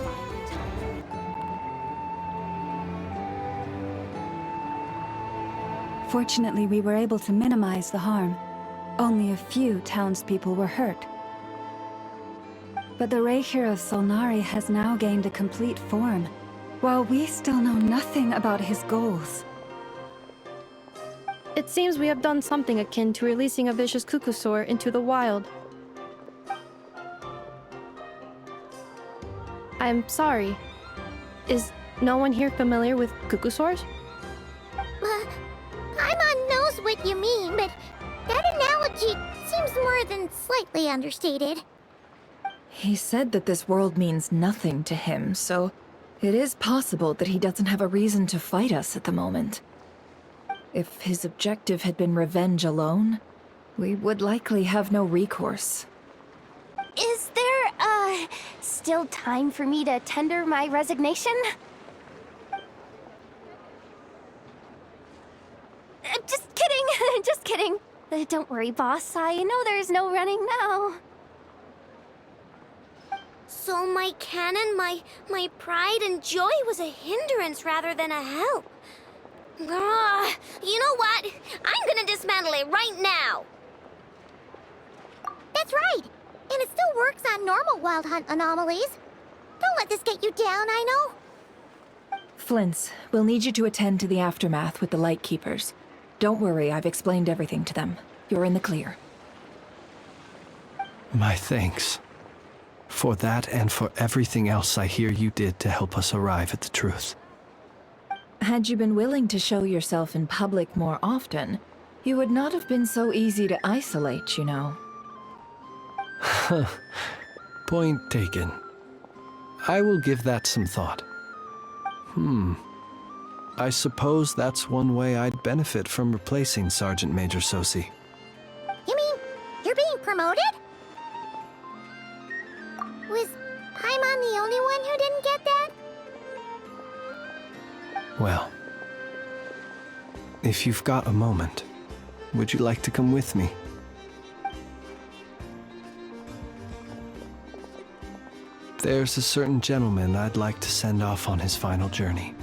Fortunately, we were able to minimize the harm. Only a few townspeople were hurt. But the Rachel of Solnari has now gained a complete form, while we still know nothing about his goals.
It seems we have done something akin to releasing a vicious cuckoosaur into the wild. I'm sorry. Is no one here familiar with cuckoosaurs?
Paimon knows what you mean, but that analogy seems more than slightly understated.
He said that this world means nothing to him, so it is possible that he doesn't have a reason to fight us at the moment. If his objective had been revenge alone, we would likely have no recourse.
Is there, still time for me to tender my resignation? Just kidding, just kidding. Don't worry, boss. I know there's no running now.
So my cannon, my pride and joy was a hindrance rather than a help. Ugh, you know what? I'm gonna dismantle it right now.
That's right. And it still works on normal wild hunt anomalies. Don't let this get you down, I know.
Flins, we'll need you to attend to the aftermath with the Lightkeepers. Don't worry, I've explained everything to them. You're in the clear.
My thanks. For that and for everything else I hear you did to help us arrive at the truth.
Had you been willing to show yourself in public more often, you would not have been so easy to isolate, you know.
Point taken. I will give that some thought. I suppose that's one way I'd benefit from replacing Sergeant Major Sosi.
You mean you're being promoted? Was Paimon the only one who didn't get that?
Well, if you've got a moment, would you like to come with me? There's a certain gentleman I'd like to send off on his final journey.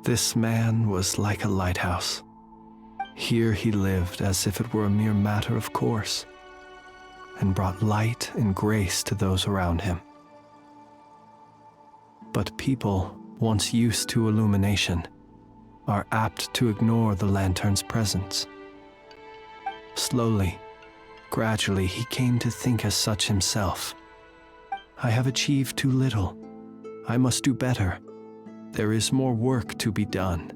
This man was like a lighthouse. Here he lived as if it were a mere matter of course, and brought light and grace to those around him. But people, once used to illumination, are apt to ignore the lantern's presence. Slowly, gradually, he came to think as such himself. I have achieved too little. I must do better. There is more work to be done.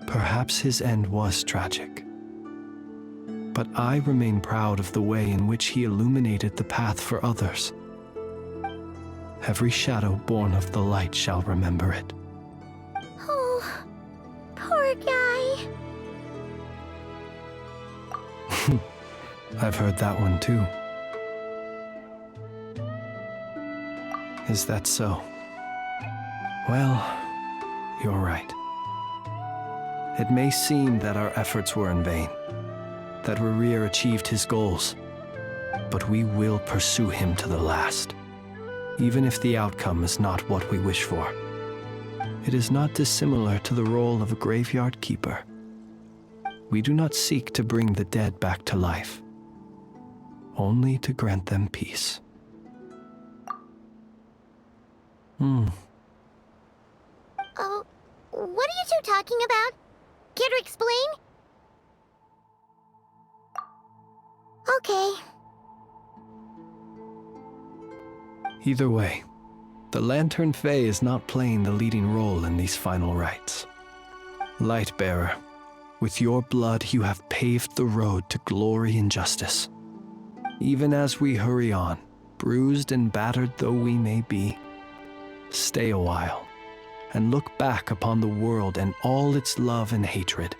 Perhaps his end was tragic. But I remain proud of the way in which he illuminated the path for others. Every shadow born of the light shall remember it.
Oh, poor guy.
I've heard that one too. Is that so? Well, you're right. It may seem that our efforts were in vain, that Rerir achieved his goals, but we will pursue him to the last, even if the outcome is not what we wish for. It is not dissimilar to the role of a graveyard keeper. We do not seek to bring the dead back to life, only to grant them peace.
Oh, what are you two talking about? Care to explain? Okay.
Either way, the Lantern Fae is not playing the leading role in these final rites. Lightbearer, with your blood you have paved the road to glory and justice. Even as we hurry on, bruised and battered though we may be, stay a while and look back upon the world and all its love and hatred,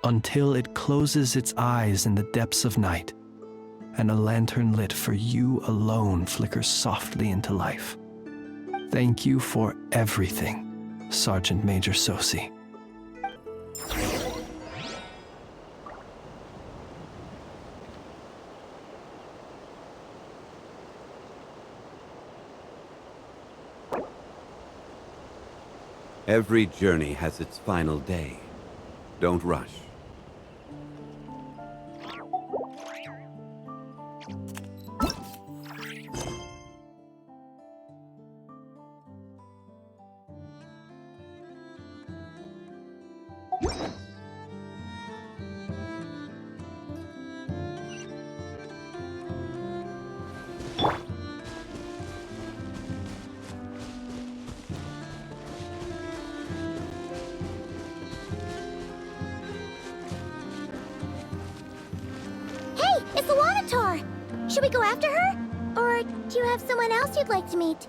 until it closes its eyes in the depths of night, and a lantern lit for you alone flickers softly into life. Thank you for everything, Sergeant Major Sosi.
Every journey has its final day. Don't rush.
Should we go after her? Or do you have someone else you'd like to meet?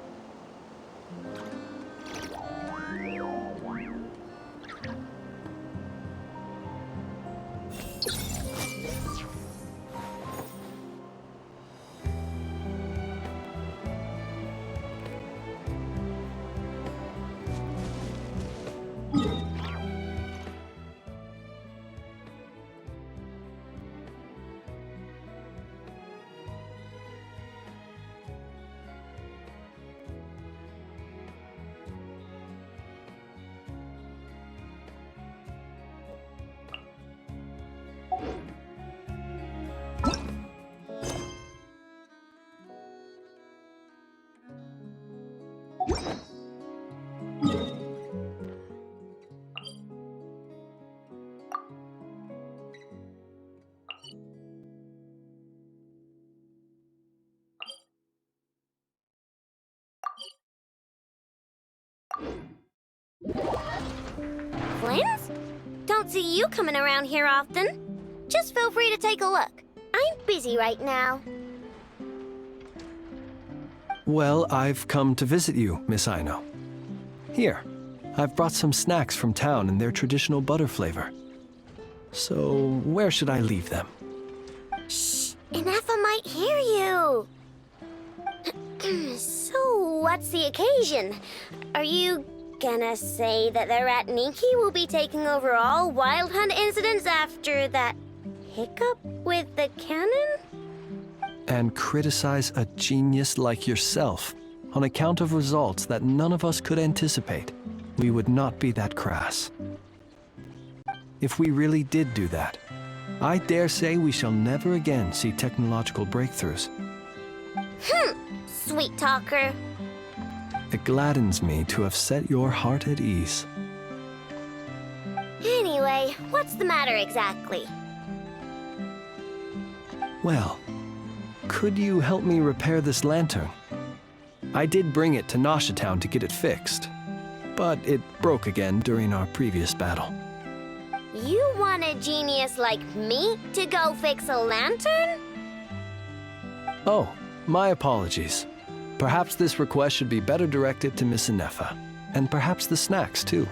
Flins? Don't see you coming around here often. Just feel free to take a look. I'm busy right now.
Well, I've come to visit you, Miss Aino. Here, I've brought some snacks from town in their traditional butter flavor. So, where should I leave them?
Shh! Inefa might hear you! So, what's the occasion? Are you gonna say that the Rat Niki will be taking over all Wild Hunt incidents after that hiccup with the cannon?
And criticize a genius like yourself on account of results that none of us could anticipate. We would not be that crass. If we really did do that, I dare say we shall never again see technological breakthroughs.
Sweet talker.
It gladdens me to have set your heart at ease.
Anyway, what's the matter exactly?
Well, could you help me repair this lantern? I did bring it to Nashatown to get it fixed, but it broke again during our previous battle.
You want a genius like me to go fix a lantern?
Oh, my apologies. Perhaps this request should be better directed to Miss Inefa, and perhaps the snacks, too.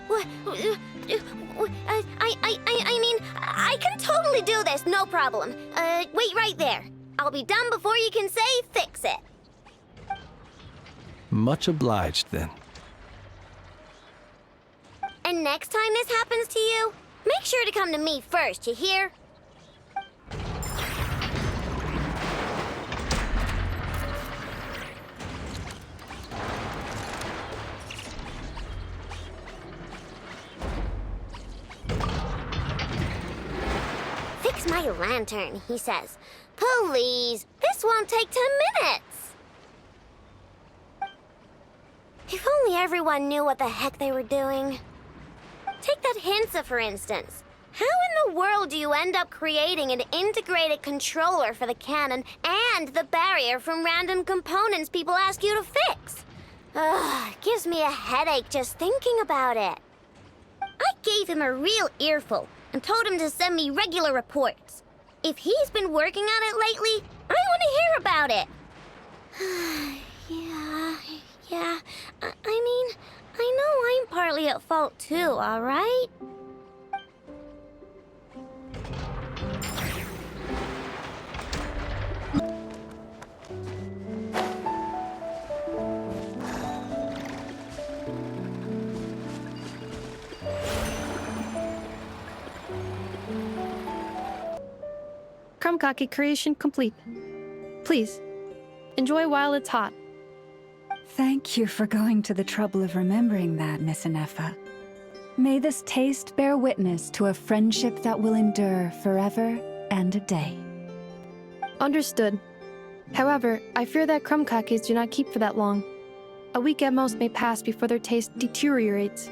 I mean, I can totally do this, no problem. Wait right there. I'll be done before you can say fix it.
Much obliged, then.
And next time this happens to you, make sure to come to me first, you hear? Fix my lantern, he says. Please, this won't take 10 minutes. If only everyone knew what the heck they were doing. Take that Hinsa, for instance. How in the world do you end up creating an integrated controller for the cannon and the barrier from random components people ask you to fix? Ugh, gives me a headache just thinking about it. I gave him a real earful and told him to send me regular reports. If he's been working on it lately, I want to hear about it. Yeah, I mean, I know I'm partly at fault too, all right?
Krumkake creation complete. Please, enjoy while it's hot.
Thank you for going to the trouble of remembering that, Miss Inefa. May this taste bear witness to a friendship that will endure forever and a day.
Understood. However, I fear that Krumkakes do not keep for that long. A week at most may pass before their taste deteriorates.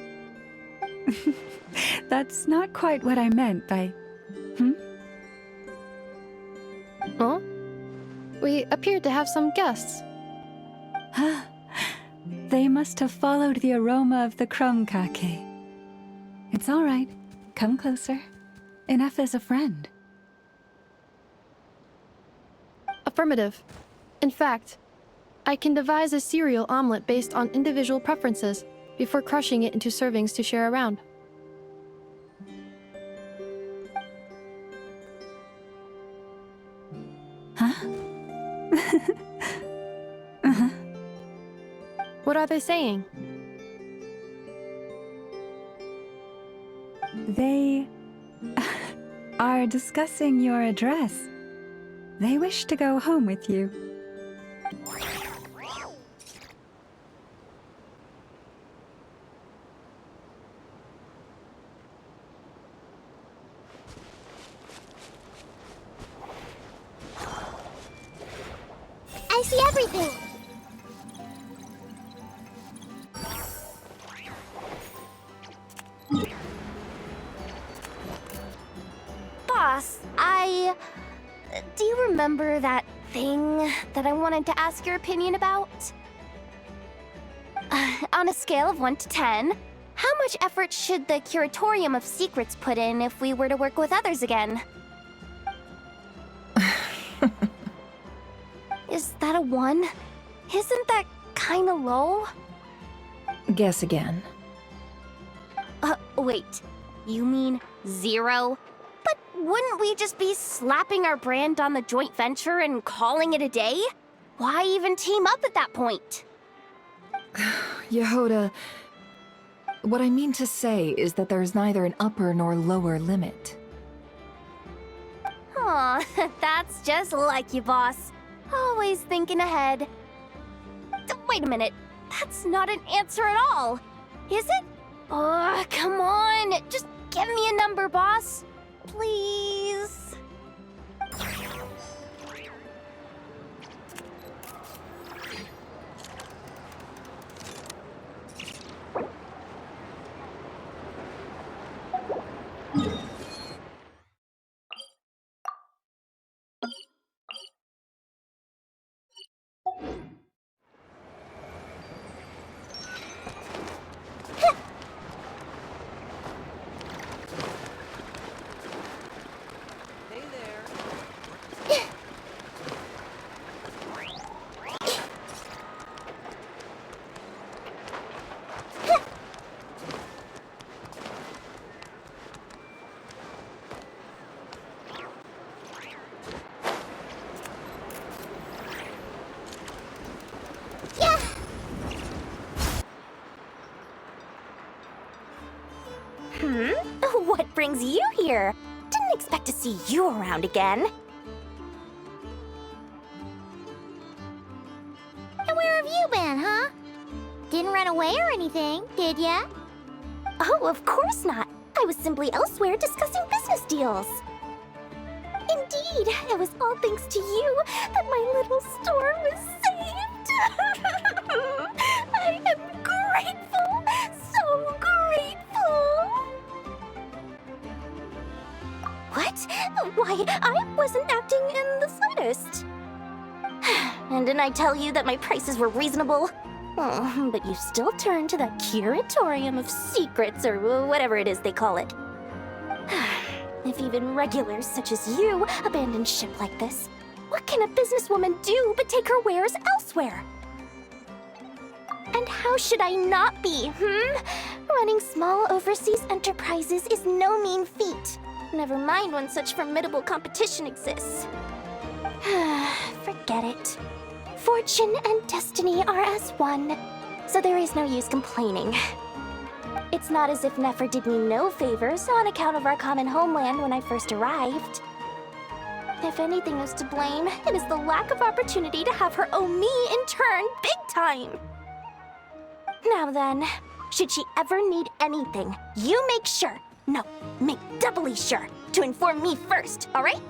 That's not quite what I meant by...
Huh? We appear to have some guests.
They must have followed the aroma of the Krumkake. It's all right. Come closer. Enough is a friend.
Affirmative. In fact, I can devise a cereal omelet based on individual preferences before crushing it into servings to share around. What are they saying?
They are discussing your address. They wish to go home with you.
I see everything!
Boss, do you remember that thing that I wanted to ask your opinion about? On a scale of 1 to 10, how much effort should the Curatorium of Secrets put in if we were to work with others again? Is that a 1? Isn't that kinda low?
Guess again.
Wait. You mean 0? But wouldn't we just be slapping our brand on the joint venture and calling it a day? Why even team up at that point?
Yehoda, what I mean to say is that there's neither an upper nor lower limit.
Aw, that's just like you, boss. Always thinking ahead. Wait a minute. That's not an answer at all. Is it? Oh, come on. Just give me a number, boss. Please. What brings you here? Didn't expect to see you around again.
And where have you been, huh? Didn't run away or anything, did ya?
Oh, of course not. I was simply elsewhere discussing business deals. Indeed, it was all thanks to you that my little store was saved. I am grateful, so grateful. What? Why, I wasn't acting in the slightest. And didn't I tell you that my prices were reasonable? Oh, but you still turn to that Curatorium of Secrets, or whatever it is they call it. If even regulars such as you abandon ship like this, what can a businesswoman do but take her wares elsewhere? And how should I not be, Running small overseas enterprises is no mean feat. Never mind when such formidable competition exists. Forget it. Fortune and destiny are as one, so there is no use complaining. It's not as if Nefer did me no favors on account of our common homeland when I first arrived. If anything is to blame, it is the lack of opportunity to have her owe me in turn big time. Now then, should she ever need anything, you make sure, no, make doubly sure, to inform me first, alright?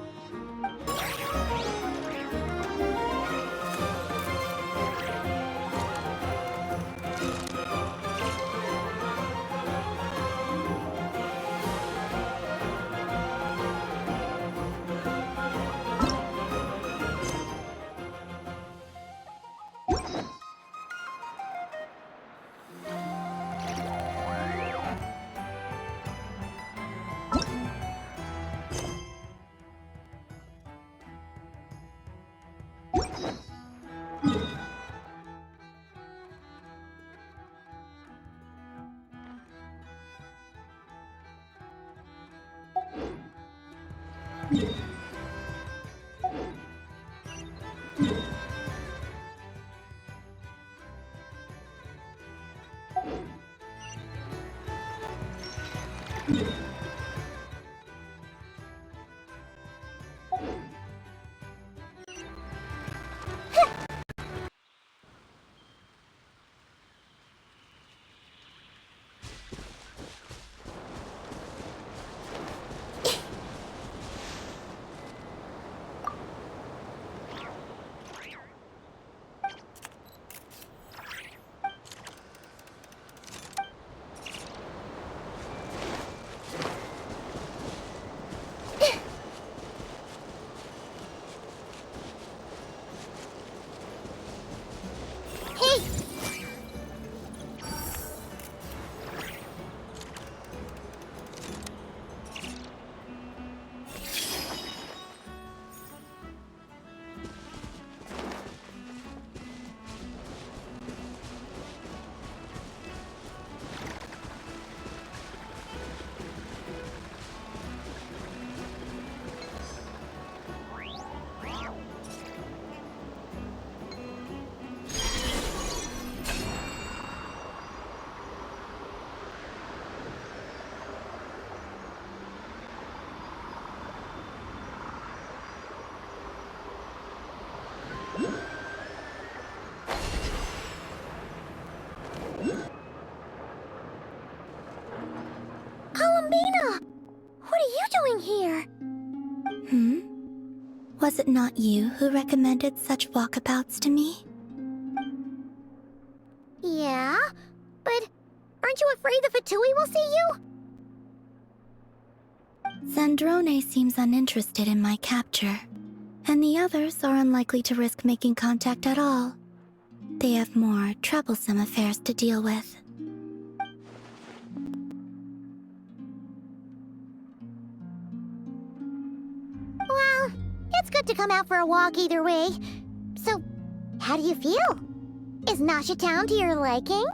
Here.
Was it not you who recommended such walkabouts to me?
Yeah, but aren't you afraid the Fatui will see you?
Zandrone seems uninterested in my capture, and the others are unlikely to risk making contact at all. They have more troublesome affairs to deal with.
Well, it's good to come out for a walk either way. So, how do you feel? Is Nasha Town to your liking?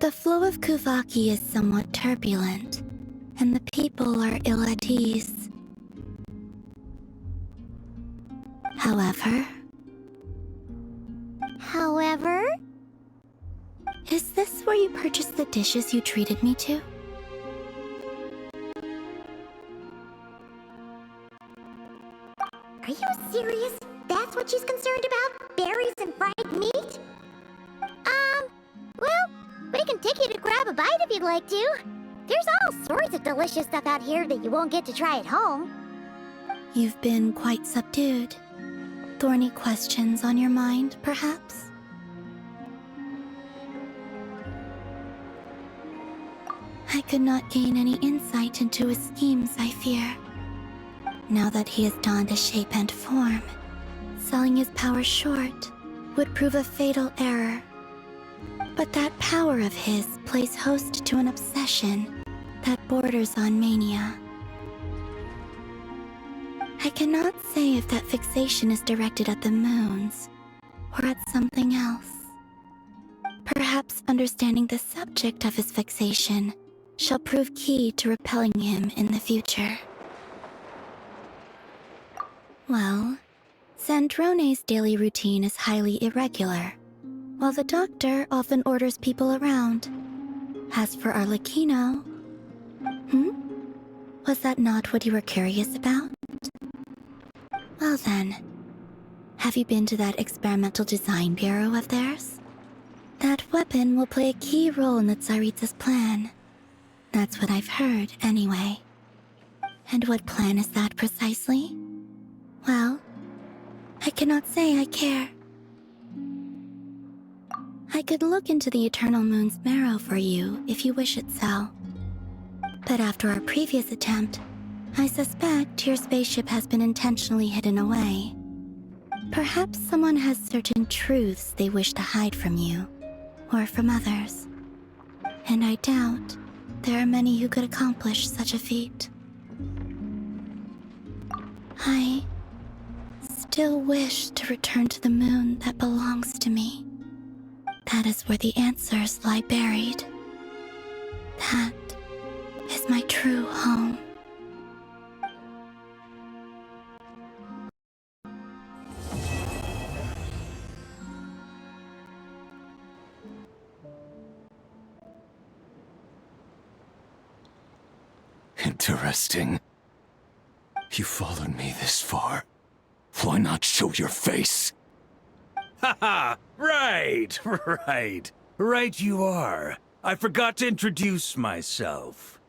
The flow of Kuvaki is somewhat turbulent, and the people are ill at ease. However... Is this where you purchased the dishes you treated me to?
Are you serious? That's what she's concerned about? Berries and fried meat? Well, we can take you to grab a bite if you'd like to. There's all sorts of delicious stuff out here that you won't get to try at home.
You've been quite subdued. Thorny questions on your mind, perhaps? I could not gain any insight into his schemes, I fear. Now that he has donned a shape and form, selling his power short would prove a fatal error. But that power of his plays host to an obsession that borders on mania. I cannot say if that fixation is directed at the moons or at something else. Perhaps understanding the subject of his fixation shall prove key to repelling him in the future. Well, Zandrone's daily routine is highly irregular, while the doctor often orders people around.
As for Arlecchino... Was that not what you were curious about? Well then, have you been to that experimental design bureau of theirs? That weapon will play a key role in the Tsaritsa's plan. That's what I've heard, anyway. And what plan is that precisely? Well, I cannot say I care. I could look into the Eternal Moon's marrow for you if you wish it so. But after our previous attempt, I suspect your spaceship has been intentionally hidden away. Perhaps someone has certain truths they wish to hide from you, or from others. And I doubt there are many who could accomplish such a feat. I still wish to return to the moon that belongs to me. That is where the answers lie buried. That is my true home.
Interesting. You followed me this far. Why not show your face?
Haha! Right! Right you are. I forgot to introduce myself.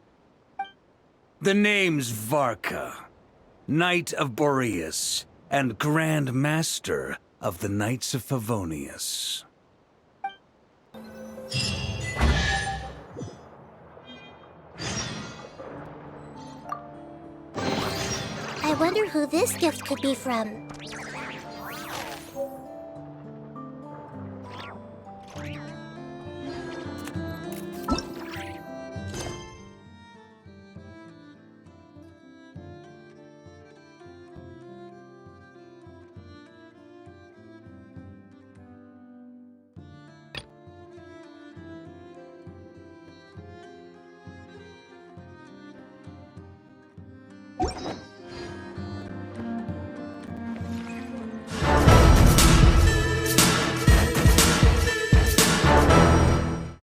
The name's Varka, Knight of Boreas, and Grand Master of the Knights of Favonius.
I wonder who this gift could be from.